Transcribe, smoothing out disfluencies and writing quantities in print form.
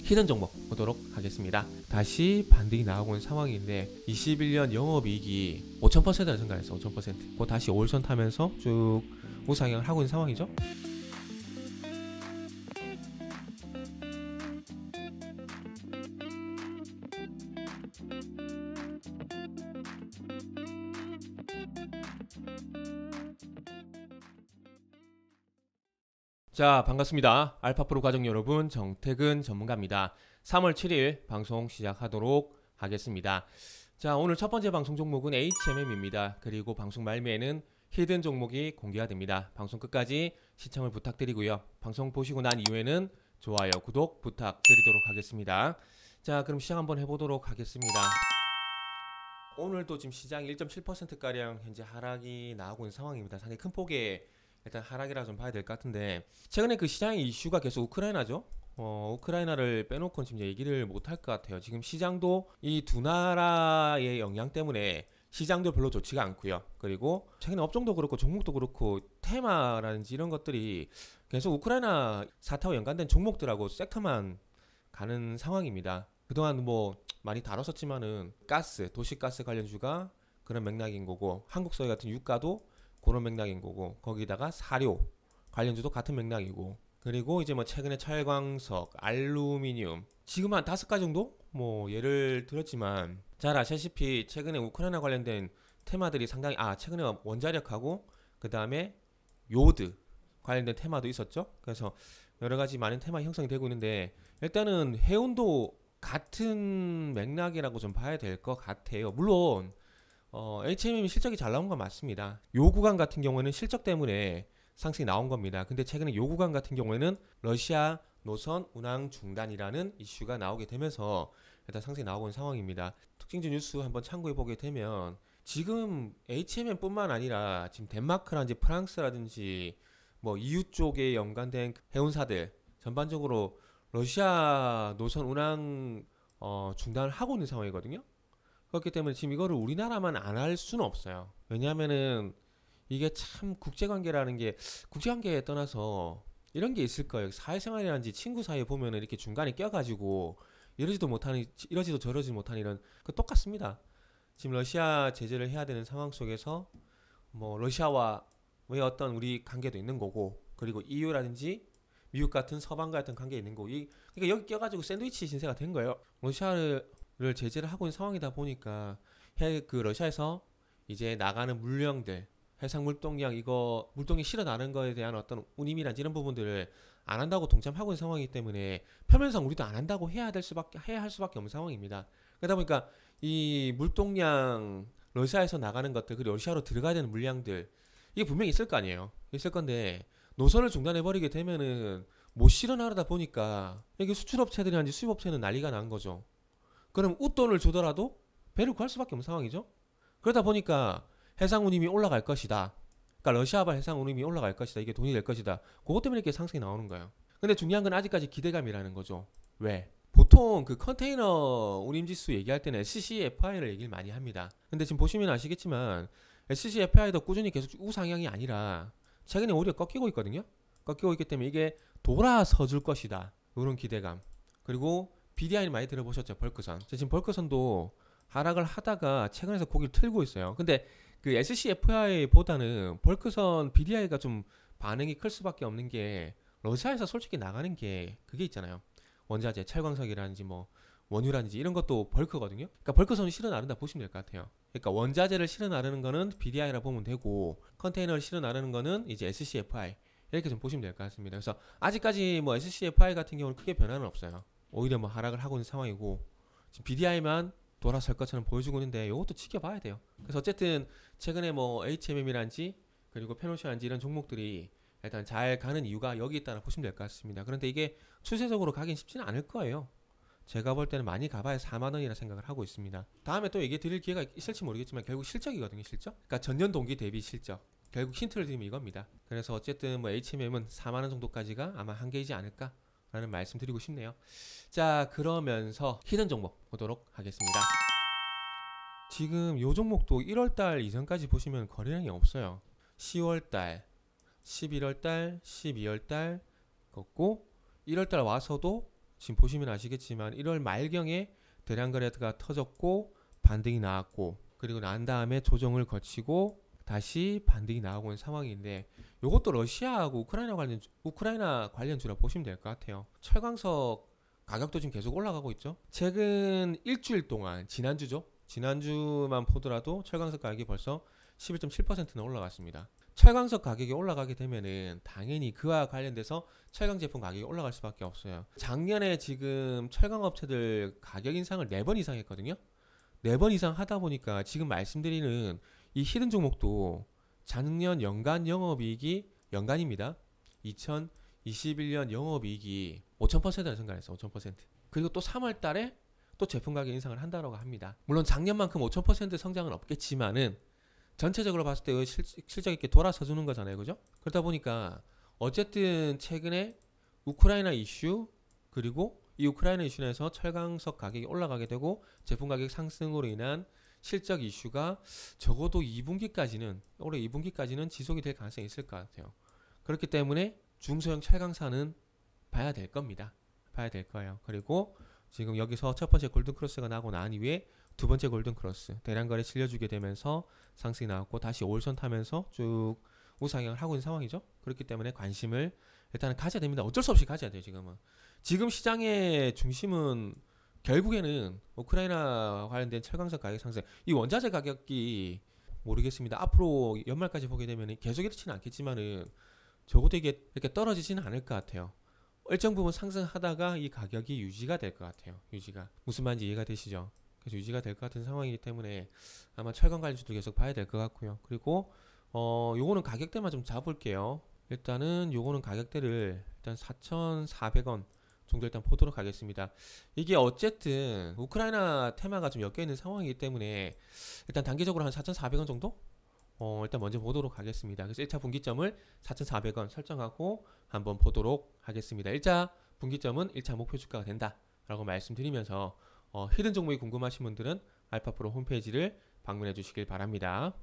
히든 종목 보도록 하겠습니다. 다시 반등이 나오고 있는 상황인데 21년 영업이익이 5000%를 증가했어. 5000%. 그거 다시 5일선 타면서 쭉 우상향을 하고 있는 상황이죠. 자, 반갑습니다. 알파프로 가족 여러분, 정태근 전문가입니다. 3월 7일 방송 시작하도록 하겠습니다. 자, 오늘 첫 번째 방송 종목은 HMM입니다. 그리고 방송 말미에는 히든 종목이 공개가 됩니다. 방송 끝까지 시청을 부탁드리고요. 방송 보시고 난 이후에는 좋아요, 구독 부탁드리도록 하겠습니다. 자, 그럼 시작 한번 해보도록 하겠습니다. 오늘도 지금 시장 1.7%가량 현재 하락이 나오고 있는 상황입니다. 상당히 큰 폭의 일단 하락이라 좀 봐야 될 것 같은데, 최근에 그 시장의 이슈가 계속 우크라이나죠. 우크라이나를 빼놓고는 지금 얘기를 못 할 것 같아요. 지금 시장도 이 두 나라의 영향 때문에 시장도 별로 좋지가 않고요. 그리고 최근에 업종도 그렇고 종목도 그렇고 테마라든지 이런 것들이 계속 우크라이나 사태와 연관된 종목들하고 섹터만 가는 상황입니다. 그동안 뭐 많이 다뤘었지만은 가스, 도시가스 관련주가 그런 맥락인 거고, 한국서해 같은 유가도 그런 맥락인 거고, 거기다가 사료 관련주도 같은 맥락이고, 그리고 이제 뭐 최근에 철광석, 알루미늄, 지금 한 5가지 정도 뭐 예를 들었지만, 잘 아시다시피 최근에 우크라이나 관련된 테마들이 상당히 최근에 원자력하고 그 다음에 요드 관련된 테마도 있었죠. 그래서 여러 가지 많은 테마 형성이 되고 있는데, 일단은 해운도 같은 맥락이라고 좀 봐야 될 것 같아요. 물론 HMM이 실적이 잘 나온 건 맞습니다. 요 구간 같은 경우에는 실적 때문에 상승이 나온 겁니다. 근데 최근에 요 구간 같은 경우에는 러시아 노선 운항 중단이라는 이슈가 나오게 되면서 일단 상승이 나오고 있는 상황입니다. 특징주 뉴스 한번 참고해 보게 되면, 지금 HMM 뿐만 아니라 지금 덴마크라든지 프랑스라든지 뭐 EU 쪽에 연관된 해운사들 전반적으로 러시아 노선 운항 중단을 하고 있는 상황이거든요. 그렇기 때문에 지금 이거를 우리나라만 안 할 수는 없어요. 왜냐하면은 이게 참 국제관계라는 게, 국제관계에 떠나서 이런 게 있을 거예요. 사회생활이라든지 친구 사이에 보면은 이렇게 중간에 껴가지고 이러지도 못하는, 이러지도 저러지 못하는 이런 그 똑같습니다. 지금 러시아 제재를 해야 되는 상황 속에서 뭐 러시아와 왜 어떤 우리 관계도 있는 거고, 그리고 EU라든지 미국 같은 서방 같은 관계 있는 거고, 그러니까 여기 껴가지고 샌드위치 신세가 된 거예요. 러시아를 제재를 하고 있는 상황이다 보니까 그 러시아에서 이제 나가는 물량들, 해상 물동량, 이거 물동이 실어 나는 거에 대한 어떤 운임이란지 이런 부분들을 안 한다고 동참하고 있는 상황이기 때문에 표면상 우리도 안 한다고 해야 할 수밖에 없는 상황입니다. 그러다 보니까 이 물동량, 러시아에서 나가는 것들, 그리고 러시아로 들어가야 되는 물량들, 이게 분명히 있을 거 아니에요. 있을 건데 노선을 중단해 버리게 되면은 못 실어 나르다 보니까 이게 수출업체들이란지 수입업체는 난리가 난 거죠. 그럼 웃돈을 주더라도 배를 구할 수밖에 없는 상황이죠. 그러다 보니까 해상 운임이 올라갈 것이다. 그러니까 러시아발 해상 운임이 올라갈 것이다. 이게 돈이 될 것이다. 그것 때문에 이렇게 상승이 나오는 거예요. 근데 중요한 건 아직까지 기대감이라는 거죠. 왜? 보통 그 컨테이너 운임지수 얘기할 때는 SCFI를 얘기를 많이 합니다. 근데 지금 보시면 아시겠지만 SCFI도 꾸준히 계속 우상향이 아니라 최근에 오히려 꺾이고 있거든요. 꺾이고 있기 때문에 이게 돌아서 줄 것이다. 이런 기대감. 그리고 BDI는 많이 들어보셨죠? 벌크선. 지금 벌크선도 하락을 하다가 최근에서 고기를 틀고 있어요. 근데 그 SCFI보다는 벌크선 BDI가 좀 반응이 클 수밖에 없는 게, 러시아에서 솔직히 나가는 게 그게 있잖아요. 원자재, 철광석이라든지 뭐 원유라든지 이런 것도 벌크거든요. 그러니까 벌크선을 실어 나른다 보시면 될 것 같아요. 그러니까 원자재를 실어 나르는 거는 BDI라 보면 되고, 컨테이너를 실어 나르는 거는 이제 SCFI, 이렇게 좀 보시면 될 것 같습니다. 그래서 아직까지 뭐 SCFI 같은 경우는 크게 변화는 없어요. 오히려 뭐 하락을 하고 있는 상황이고, 지금 BDI만 돌아설 것처럼 보여주고 있는데 이것도 지켜봐야 돼요. 그래서 어쨌든 최근에 뭐 HMM이란지 그리고 페노시아란지 이런 종목들이 일단 잘 가는 이유가 여기 있다고 보시면 될 것 같습니다. 그런데 이게 추세적으로 가긴 쉽지는 않을 거예요. 제가 볼 때는 많이 가봐야 4만원이라 생각을 하고 있습니다. 다음에 또 얘기 드릴 기회가 있을지 모르겠지만 결국 실적이거든요. 실적. 그러니까 전년 동기 대비 실적. 결국 힌트를 드리면 이겁니다. 그래서 어쨌든 뭐 HMM은 4만원 정도까지가 아마 한계이지 않을까 라는 말씀 드리고 싶네요. 자, 그러면서 히든 종목 보도록 하겠습니다. 지금 요 종목도 1월달 이전까지 보시면 거래량이 없어요. 10월달, 11월달, 12월달 걷고 1월달 와서도 지금 보시면 아시겠지만 1월 말경에 대량 거래가 터졌고 반등이 나왔고, 그리고 난 다음에 조정을 거치고 다시 반등이 나오고 있는 상황인데, 이것도 러시아하고 우크라이나 관련주라 보시면 될 것 같아요. 철광석 가격도 지금 계속 올라가고 있죠. 최근 일주일 동안, 지난주만 보더라도 철광석 가격이 벌써 11.7%나 올라갔습니다. 철광석 가격이 올라가게 되면은 당연히 그와 관련돼서 철강 제품 가격이 올라갈 수밖에 없어요. 작년에 지금 철강 업체들 가격 인상을 4번 이상 했거든요. 4번 이상 하다 보니까 지금 말씀드리는 이 히든 종목도 작년 연간 영업이익이, 연간입니다, 2021년 영업이익이 5,000%를 증가했어. 5,000%. 그리고 또 3월 달에 또 제품 가격 인상을 한다고 합니다. 물론 작년만큼 5,000% 성장은 없겠지만은 전체적으로 봤을 때 실적 있게 돌아서 주는 거잖아요. 그죠? 그러다 보니까 어쨌든 최근에 우크라이나 이슈, 그리고 이 우크라이나 이슈에서 철강석 가격이 올라가게 되고 제품 가격 상승으로 인한 실적 이슈가 적어도 2분기까지는, 올해 2분기까지는 지속이 될 가능성이 있을 것 같아요. 그렇기 때문에 중소형 철강사는 봐야 될 겁니다. 봐야 될 거예요. 그리고 지금 여기서 첫 번째 골든크로스가 나고 난 이후에 두 번째 골든크로스, 대량거래 실려주게 되면서 상승이 나왔고 다시 5일선 타면서 쭉 우상향을 하고 있는 상황이죠. 그렇기 때문에 관심을 일단은 가져야 됩니다. 어쩔 수 없이 가져야 돼요. 지금 시장의 중심은 결국에는 우크라이나 관련된 철강석 가격 상승, 이 원자재 가격이 모르겠습니다. 앞으로 연말까지 보게 되면 계속 이렇지는 않겠지만은 적어도 이게 이렇게 떨어지지는 않을 것 같아요. 일정 부분 상승하다가 이 가격이 유지가 될 것 같아요. 무슨 말인지 이해가 되시죠? 그래서 유지가 될 것 같은 상황이기 때문에 아마 철강 관련주도 계속 봐야 될 것 같고요. 그리고 요거는 가격대만 좀 잡을게요. 일단은 요거는 가격대를 일단 4,400원 정도 일단 보도록 하겠습니다. 이게 어쨌든 우크라이나 테마가 좀 엮여 있는 상황이기 때문에 일단 단기적으로 한 4,400원 정도 일단 먼저 보도록 하겠습니다. 그래서 1차 분기점을 4,400원 설정하고 한번 보도록 하겠습니다. 1차 분기점은 1차 목표 주가가 된다 라고 말씀드리면서 히든 종목이 궁금하신 분들은 알파프로 홈페이지를 방문해 주시길 바랍니다.